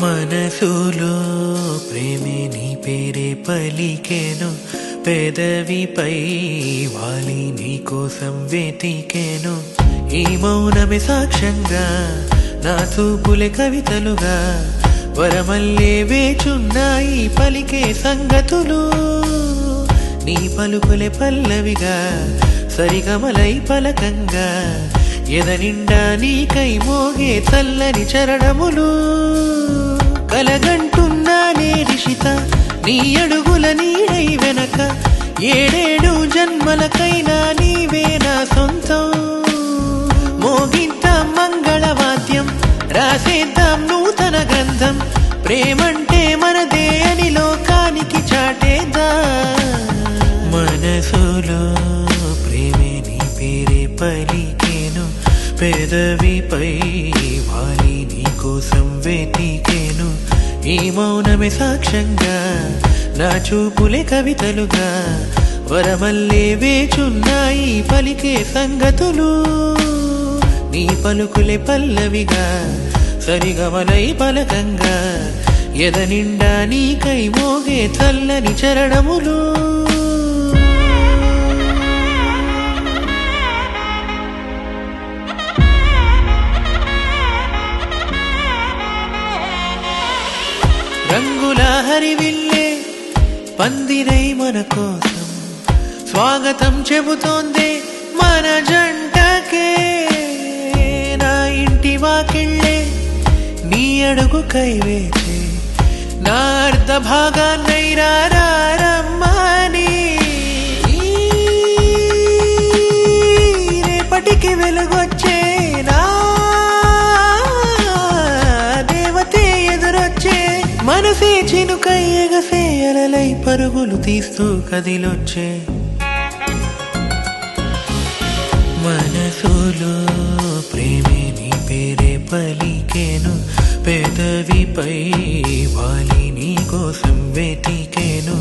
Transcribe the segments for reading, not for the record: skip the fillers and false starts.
మనసులో ప్రేమే నీ పేరే పలికేను, పెదవిపై వాలి నీ కోసం వెతికేను. ఈ మౌనమే సాక్ష్యంగా, నా చూపులే కవితలుగా, వరమల్లే వేచున్నాయి పలికే సంగతులు. నీ పలుకులే పల్లవిగా, సరిగమలై పలకంగా, ఎదనిండా నీకై మోగే చల్లని చరణములు. కలగంటున్నానే రిషిత, నీ అడుగుల నీడై వెనక, ఏడేడు జన్మలకైనా నీవే నా సొంతం. మోగిద్దాం మంగళవాద్యం, రాసేద్దాం నూతన గ్రంథం, ప్రేమంటే మనదే అని లోకానికి చాటేద్దాం. మనసులో ప్రేమే నీ పేరే పలికేను, పెదవిపై వాలి నీ కోసం వెతికేను. ఈ మౌనమే సాక్ష్యంగా, నా చూపులే కవితలుగా, వరమల్లే వేచున్నాయి పలికే సంగతులు. నీ పలుకులే పల్లవిగా, సరిగమలై పలకంగా, ఎదనిండా నీకై మోగే చల్లని చరణములు. రంగుల హరివిల్లే పందిరై మన కోసం స్వాగతం చెబుతోందే మన జంటకే. నా ఇంటి వాకిళ్ళే నీ అడుగు కైవేచే, నా అర్ధ భాగాన్నైనా రమ్మని. రేపటికి వెలుగొచ్చే నా దేవతే ఎదురొచ్చే, మనసే చినుకై ఎగసే అలలై పరుగులు తీస్తూ కదిలొచ్చే. మనసులో ప్రేమే నీ పేరే పలికేను, పెదవిపై వాలి నీ కోసం వెతికేను.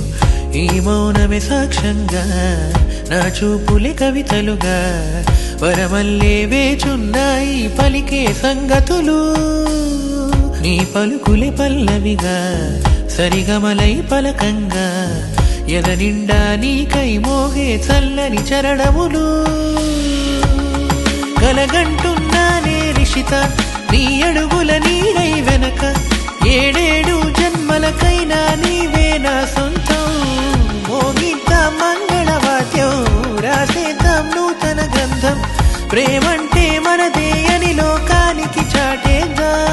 ఈ మౌనమే సాక్ష్యంగా, నా చూపులే కవితలుగా, వరమల్లే వేచున్నాయి పలికే సంగతులు. నీ పలుకులే పల్లవిగా, సరిగమలై పలకంగా, ఎదనిండా నీకై మోగే చల్లని చరణములు. కలగంటున్నానే రిషిత, నీ అడుగుల నీడై వెనక, ఏడేడు జన్మలకైనా నీవే నా సొంతం. మోగిద్దాం మంగళవాద్యం, రాసేద్దాం నూతన గ్రంథం, ప్రేమంటే మనదే అని లోకానికి చాటేద్దాం.